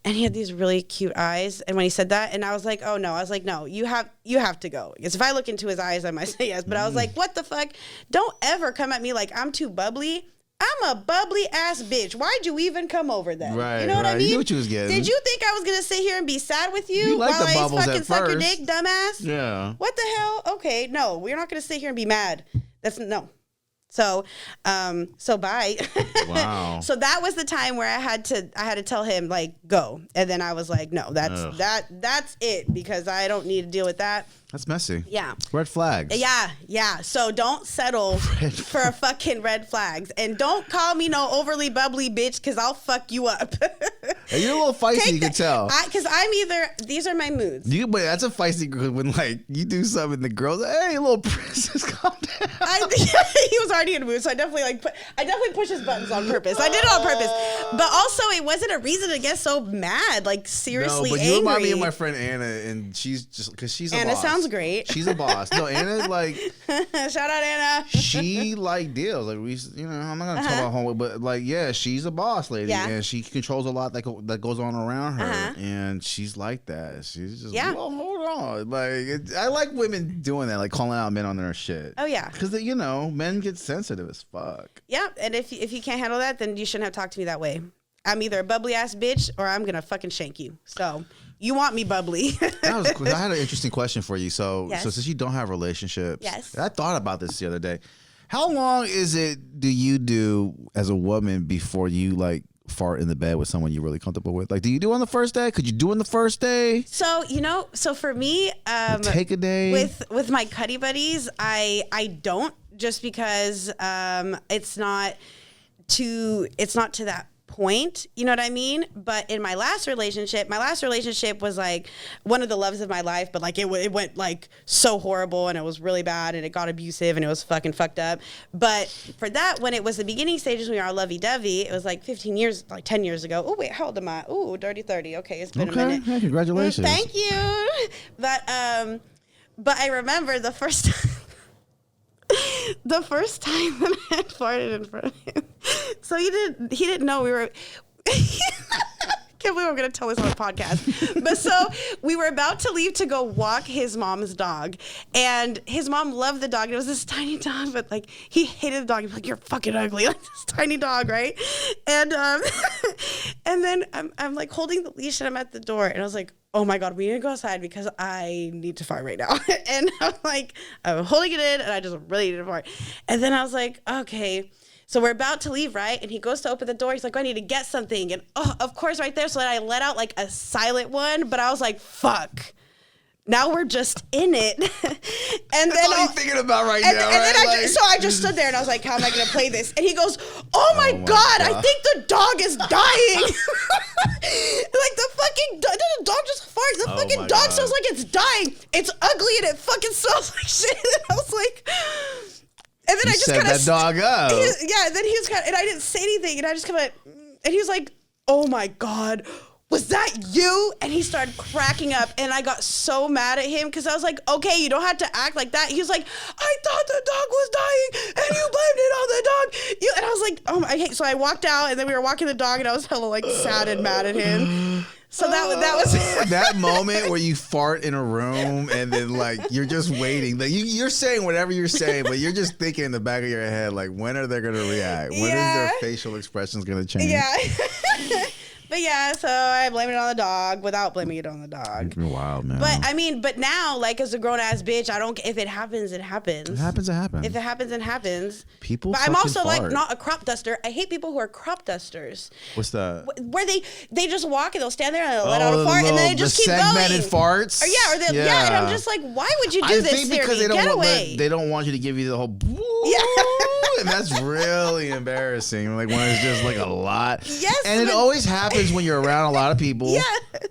And he had these really cute eyes. And when he said that, and I was like, oh no. I was like, no, you have to go. Because if I look into his eyes, I might say yes. But I was like, what the fuck? Don't ever come at me like I'm too bubbly. I'm a bubbly ass bitch. Why'd you even come over then? Right, you know what I mean? You knew what you was getting. Did you think I was gonna sit here and be sad with you like while the I bubbles fucking at suck your first. dick, dumbass? Yeah. What the hell? Okay, no, we're not gonna sit here and be mad. That's no. So bye. Wow. So that was the time where I had to tell him like go, and then I was like, no, that's it, because I don't need to deal with that. That's messy. Yeah. Red flags. Yeah. So don't settle for fucking red flags, and don't call me no overly bubbly bitch, because I'll fuck you up. Hey, you're a little feisty, you can tell. Because I'm either, these are my moods. But that's a feisty girl when like you do something, the girl's like, hey, little princess, calm down. He was already in a mood, so I definitely push his buttons on purpose. I did it on purpose, but also it wasn't a reason to get so mad, like seriously angry. You remind me of my friend Anna, and she's just because she's a Anna boss. sounds great. She's a boss. No, Anna like shout out Anna. She like deals like I'm not gonna talk about homework, but like she's a boss lady, and she controls a lot that goes on around her, and she's like that. She's just well, hold on, like I like women doing that, like calling out men on their shit. Oh yeah, because men get sensitive as fuck. Yeah, and if you can't handle that, then you shouldn't have talked to me that way. I'm either a bubbly ass bitch or I'm gonna fucking shank you. So you want me bubbly? That was cool. I had an interesting question for you. So since you don't have relationships, I thought about this the other day. How long do you do as a woman before you like fart in the bed with someone you're really comfortable with? Like, do you do it on the first day? Could you do it on the first day? So for me, take a day with my cuddy buddies. I don't, just because it's not to that point, you know what I mean? But in my last relationship was like one of the loves of my life, but like it went like so horrible, and it was really bad, and it got abusive, and it was fucking fucked up. But for that, when it was the beginning stages, when we were lovey-dovey, it was like 10 years ago. Oh wait, how old am I? Oh, dirty 30. Okay, it's been a minute. Hey, congratulations. Thank you. But I remember the first time. The first time that I had farted in front of him. So he didn't know we were. Can't believe I'm going to tell this on a podcast. But so we were about to leave to go walk his mom's dog. And his mom loved the dog. It was this tiny dog, but like he hated the dog. He was like, you're fucking ugly. Like this tiny dog, right? And and then I'm like holding the leash, and I'm at the door, and I was like, oh my God, we need to go outside because I need to fart right now. And I'm holding it in, and I just really need to fart. And then I was like, okay. So we're about to leave, right? And he goes to open the door. He's like, I need to get something. And of course, right there. So then I let out like a silent one, but I was like, fuck. Now we're just in it. And that's all you're thinking about right now, right? And then so I just stood there, and I was like, how am I going to play this? And he goes, oh my God, I think the dog is dying. Like the dog just farts. The fucking dog sounds like it's dying. It's ugly, and it fucking smells like shit. And I was like... And then I just kind of that dog up. And then he was kind of, and I didn't say anything, and I just kind of, and he was like, "Oh my God, was that you?" And he started cracking up, and I got so mad at him because I was like, "Okay, you don't have to act like that." He was like, "I thought the dog was dying, and you blamed it on the dog." And I was like, "Oh my!" So I walked out, and then we were walking the dog, and I was hella like sad and mad at him. So that was that moment where you fart in a room, and then like you're just waiting. Like you're saying whatever you're saying, but you're just thinking in the back of your head, like, when are they gonna react? When is their facial expressions gonna change? Yeah. But yeah, so I blame it on the dog without blaming it on the dog. You're wild, man. But I mean, now, like, as a grown ass bitch, I don't. If it happens, it happens. It happens. If it happens, it happens. People. But I'm also fart. Like not a crop duster. I hate people who are crop dusters. What's that? Where they just walk and they'll stand there and they'll let out a fart and then they just keep going. Segmented farts. Or yeah, and I'm just like, why would you do this? I think because they don't want you to give you the whole. Yeah. And that's really embarrassing. Like when it's just like a lot. Yes. And it always happens when you're around a lot of people. Yeah.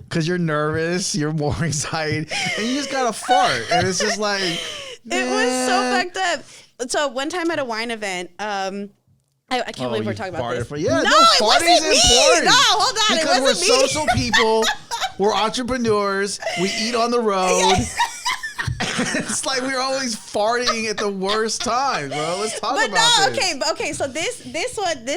Because you're nervous, you're more excited, and you just gotta fart. And it's just like, it was so fucked up. So one time at a wine event, I can't believe we're talking about this. No, farting is important. No, hold on. Because it wasn't we're me. social people. We're entrepreneurs. We eat on the road. It's like we're always farting at the worst times, bro. Let's talk about this. Okay. So this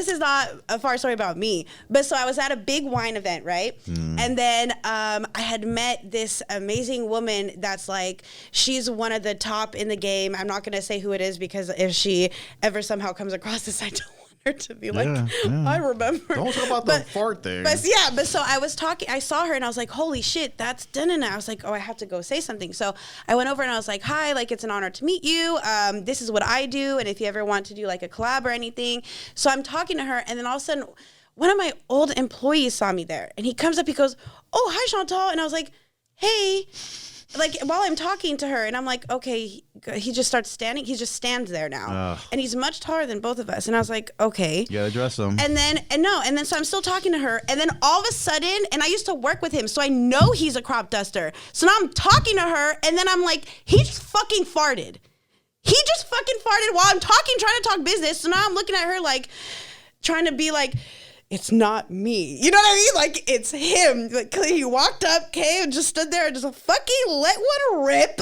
is not a fart story about me. But so I was at a big wine event, right? And then I had met this amazing woman that's like, she's one of the top in the game. I'm not gonna say who it is because if she ever somehow comes across this, I don't want her to be like, I remember. Don't talk about the fart thing. But so I was talking, I saw her and I was like, holy shit, that's done. I was like, oh, I have to go say something. So I went over and I was like, hi, like, it's an honor to meet you. This is what I do. And if you ever want to do like a collab or anything. So I'm talking to her, and then all of a sudden, one of my old employees saw me there, and he comes up, he goes, oh, hi, Chantal. And I was like, hey, like, while I'm talking to her, and I'm like, okay, he just starts standing. He just stands there now. And he's much taller than both of us. And I was like, okay. You gotta dress him. And then so I'm still talking to her. And then all of a sudden, and I used to work with him, so I know he's a crop duster. So now I'm talking to her, and then I'm like, he just fucking farted. He just fucking farted while I'm talking, trying to talk business. So now I'm looking at her like, trying to be like, it's not me. You know what I mean? Like, it's him. Like, he walked up, came, and just stood there and just fucking let one rip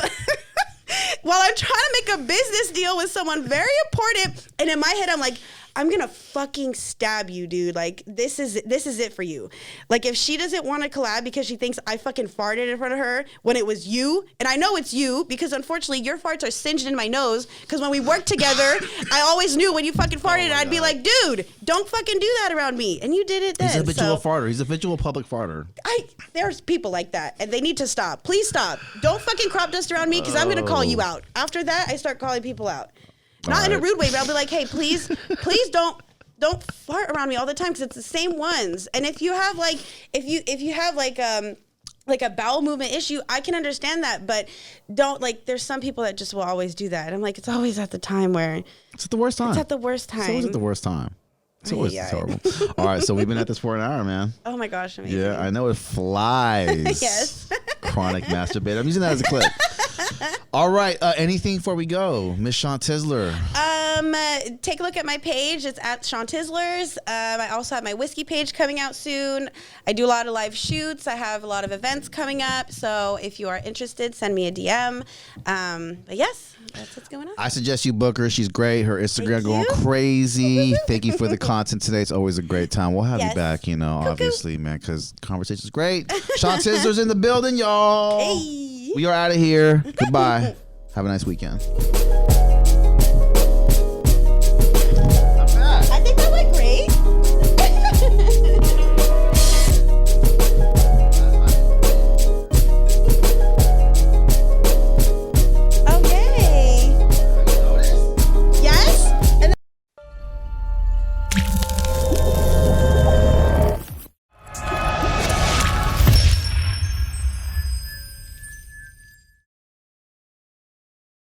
while I'm trying to make a business deal with someone very important. And in my head, I'm like, I'm gonna fucking stab you, dude. Like, this is it for you. Like, if she doesn't want to collab because she thinks I fucking farted in front of her when it was you, and I know it's you because unfortunately your farts are singed in my nose, because when we worked together, I always knew when you fucking farted, I'd be like, dude, don't fucking do that around me. And you did it then. He's a habitual farter. He's a habitual public farter. There's people like that, and they need to stop. Please stop. Don't fucking crop dust around me, because I'm gonna call you out. After that, I start calling people out. Not in a rude way, but I'll be like, hey, please don't fart around me all the time, because it's the same ones. And if you have like a bowel movement issue, I can understand that, but don't, like, there's some people that just will always do that. I'm like, it's always at the time where it's at the worst time. It's at the worst time. It's always at the worst time. It's always terrible. All right, so we've been at this for an hour, man. Oh my gosh, amazing. Yeah, I know it flies. Yes. Chronic masturbator. I'm using that as a clip. All right, anything before we go, Miss Chantizzler? Take a look at my page. It's at Chantizzlers. I also have my whiskey page coming out soon. I do a lot of live shoots. I have a lot of events coming up. So if you are interested, send me a DM. But yes, that's what's going on. I suggest you book her. She's great. Her Instagram going crazy. Thank you for the content today. It's always a great time. We'll have you back, you know, obviously, man, because conversation's great. Chantizzlers in the building, y'all. Hey. We are out of here. Goodbye. Have a nice weekend.